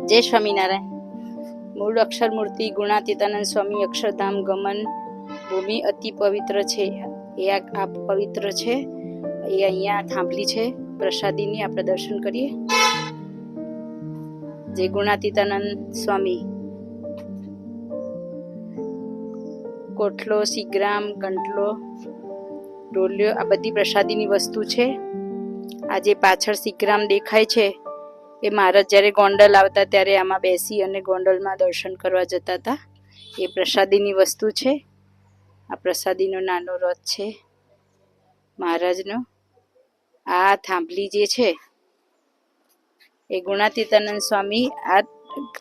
જય સ્વામિનારાયણ. મૂળ અક્ષર મૂર્તિ ગુણાતીતાનંદ સ્વામી અક્ષરધામ ગમન ભૂમિ અતિ પવિત્ર છે. એ આ પવિત્ર છે. એ અહીંયા થાંભલી છે પ્રસાદીની. આપણે દર્શન કરીએ. જય ગુણાતીતાનંદ સ્વામી. કોઠલો, સિગ્રામ, ગંટલો, ઢોલિયો, આ બધી પ્રસાદીની વસ્તુ છે. આ જે પાછળ સિગ્રામ દેખાય છે એ મહારાજ જ્યારે ગોંડલ આવતા ત્યારે આમાં બેસી અને ગોંડલમાં દર્શન કરવા જતા હતા. એ પ્રસાદીની વસ્તુ છે. આ પ્રસાદીનો નાનો રથ છે મહારાજનો. આ થાંભલી જે છે એ ગુણાતીતાનંદ સ્વામી આ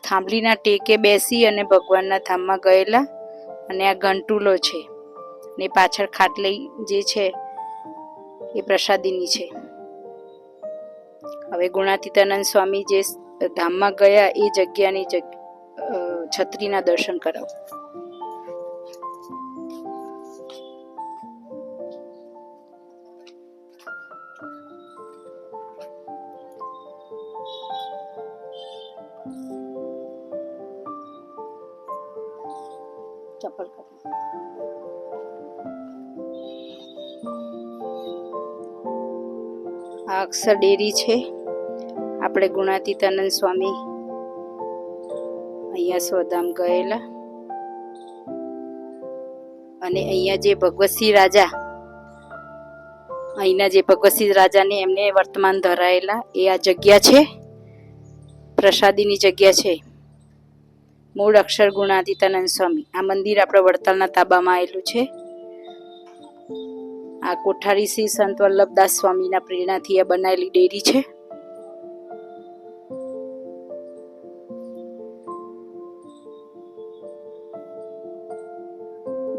થાંભલીના ટેકે બેસી અને ભગવાનના ધામમાં ગયેલા. અને આ ઘંટુલો છે ને પાછળ ખાટલી જે છે એ પ્રસાદીની છે. હવે ગુણાતીતાનંદ સ્વામી જે ધામમાં ગયા એ જગ્યાની છત્રીના દર્શન કરાવો. ચપ્પલ આ અક્ષર ડેરી છે. આપણે ગુણાતીતાનંદ સ્વામી અહીંયા સ્વધામ ગયેલા. અને અહીંયા જે ભગવતસિંહ રાજા, અહીંના જે ભગવતસિંહ રાજાને એમને વર્તમાન ધરાયેલા એ આ જગ્યા છે. પ્રસાદીની જગ્યા છે. મૂળ અક્ષર ગુણાતીતાનંદ સ્વામી. આ મંદિર આપણે વડતાલના તાબામાં આવેલું છે. આ કોઠારી શ્રી સંત વલ્લભદાસ સ્વામીના પ્રેરણાથી આ બનાવેલી ડેરી છે.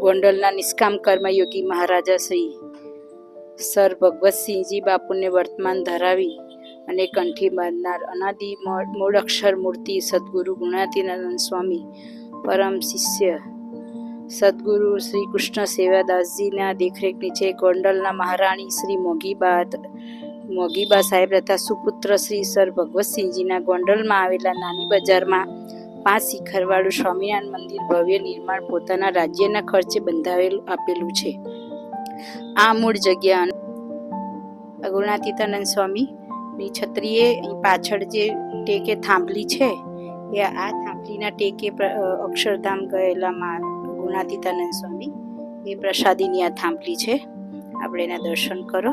ગોંડલના નિષ્કામ કર્મયોગી મહારાજા શ્રી સર ભગવતસિંહજી બાપુને વર્તમાન ધરાવી અને કંઠી બાંધનાર અનાદિ મૂળ અક્ષર મૂર્તિ સદગુરુ ગુણાતીતાનંદ સ્વામી પરમ શિષ્ય સદગુરુ શ્રી કૃષ્ણ સેવાદાસજીના દેખરેખ નીચે ગોંડલના મહારાણી શ્રી મોગીબા સાહેબ તથા સુપુત્ર શ્રી સર ભગવતસિંહજીના ગોંડલમાં આવેલા નાની બજારમાં 5 શિખરવાળું સ્વામિનારાયણ મંદિર ભવ્ય નિર્માણ પોતાના રાજ્યના ખર્ચે બંધાવેલું આપેલું છે. આ મૂળ જગ્યા ગુણાતીતાનંદ સ્વામીની છત્રીએ પાછળ જે ટેકે થાંભલી છે એ આ થાંભલીના ટેકે અક્ષરધામ ગયેલા ગુણાતીતાનંદ સ્વામી એ પ્રસાદીની આ થાંભલી છે. આપણે એના દર્શન કરો.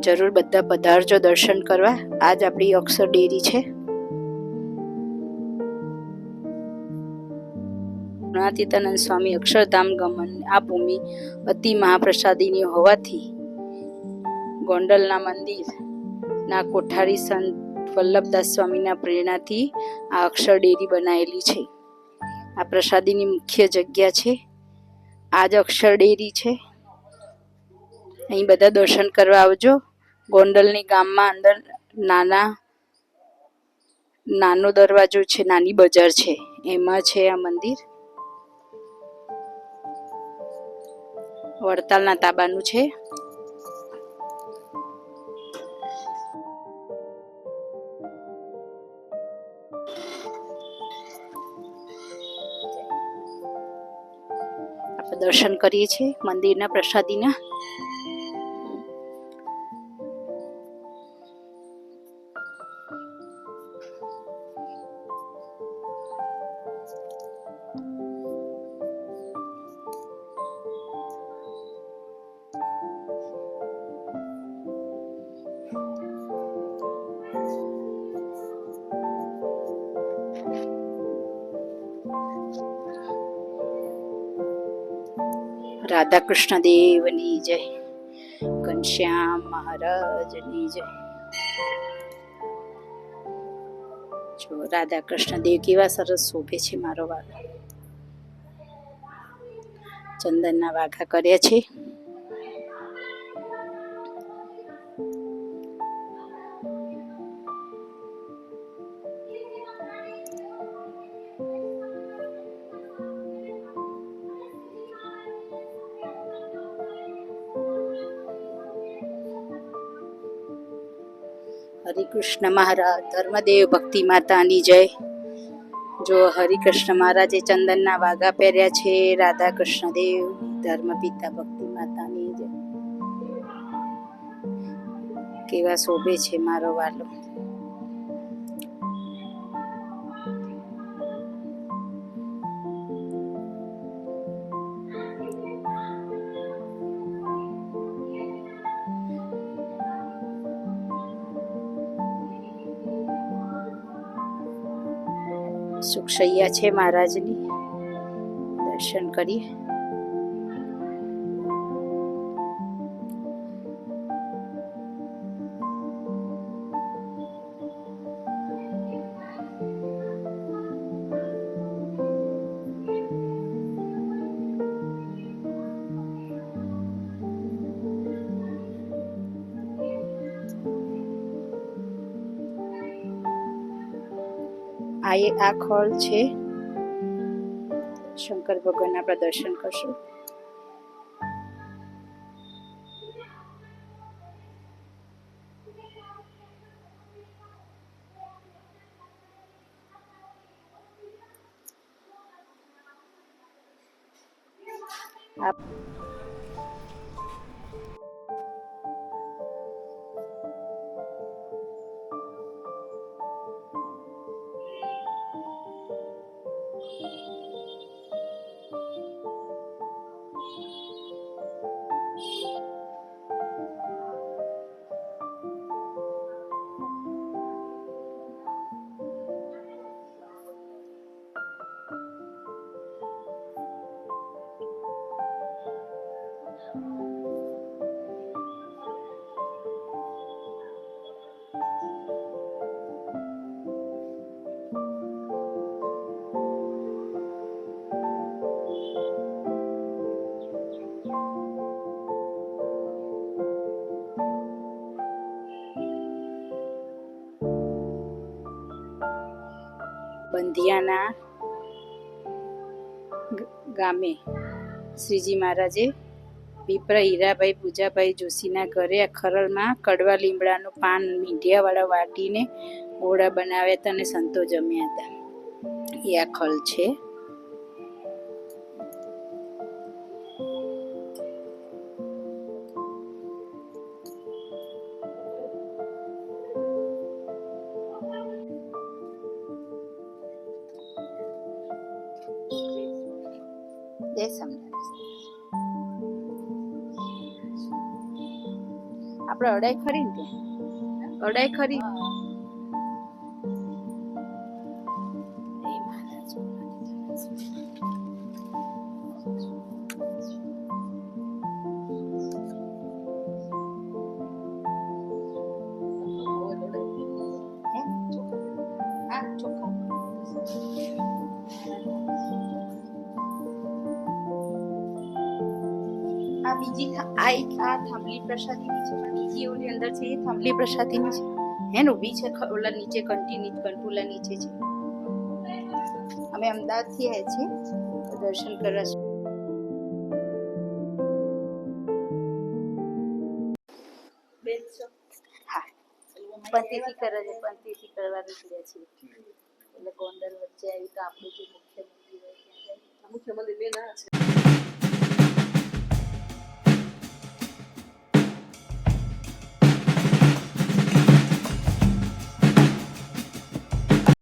જરૂર બધા પધારજો દર્શન કરવા. આજ આપણી અક્ષર ડેરી છે. ગુણાતીતાનંદ સ્વામી અક્ષરધામ ગમન આ ભૂમિ અતિ મહાપ્રસાદીની હોવાથી ગોંડલના મંદિરના કોઠારી સંત વલ્લભદાસ સ્વામીના પ્રેરણાથી આ અક્ષર ડેરી બનાવેલી છે. આ પ્રસાદીની મુખ્ય જગ્યા છે. આ જ અક્ષર ડેરી છે. અહીં બધા દર્શન કરવા આવજો. ગોંડલની ગામમાં અંદર નાનો દરવાજો છે, નાની બજાર છે, એમાં છે આ મંદિર. વડતાલના તાબાનું છે. આપણે દર્શન કરીએ છીએ મંદિરના પ્રસાદીના. રાધા કૃષ્ણ દેવની જય. ઘનશ્યામ મહારાજની જય. જો રાધા કૃષ્ણ દેવ કેવા સરસ શોભે છે. મારો વાલો ચંદનના વાઘા કર્યા છે. હરિકૃષ્ણ મહારાજ ધર્મદેવ ભક્તિ માતાની જય. જો હરિકૃષ્ણ મહારાજે ચંદનના વાઘા પહેર્યા છે. રાધા કૃષ્ણ દેવ ધર્મ પિતા ભક્તિ માતાની જય. કેવા શોભે છે મારો વાલો. સુખશૈયા છે મહારાજની. દર્શન કરીએ. આ ખોળ છે. શંકર ભગવાન આપણે દર્શન કરશું. બંધિયાના ગામે શ્રીજી મહારાજે વિપ્ર હીરાભાઈ પૂજાભાઈ જોશીના ઘરે આ ખરલમાં કડવા લીમડાનું પાન મીંઢિયાવાળા વાટીને ઓળા બનાવ્યા હતા અને સંતો જમ્યા હતા. એ આ ખલ છે. જય સ્વામિનારાયણ. આપણે અડાઈ ખરી ને ત્યાં અડાઈ ખરી એ મહારાજ હા ચોખ્ખા આ બીજી આ થાંભલી પ્રસાદીની છે બીજી ઓલી અંદર છે એ થાંભલી પ્રસાદીની છે હે ને ઊભી છે ઓલા નીચે કંટોલા નીચે છે અમે અમદાવાદથી આવ્યા છીએ તો દર્શન કરવા હા પંતીથી કરે છે પંતીથી કરવા નીકળ્યા છીએ એટલે ગોંડલ વચ્ચે આવી તો આપણું જે મુખ્ય મંદિર હોય ત્યાં મુખ્ય મંદિર બે ના છે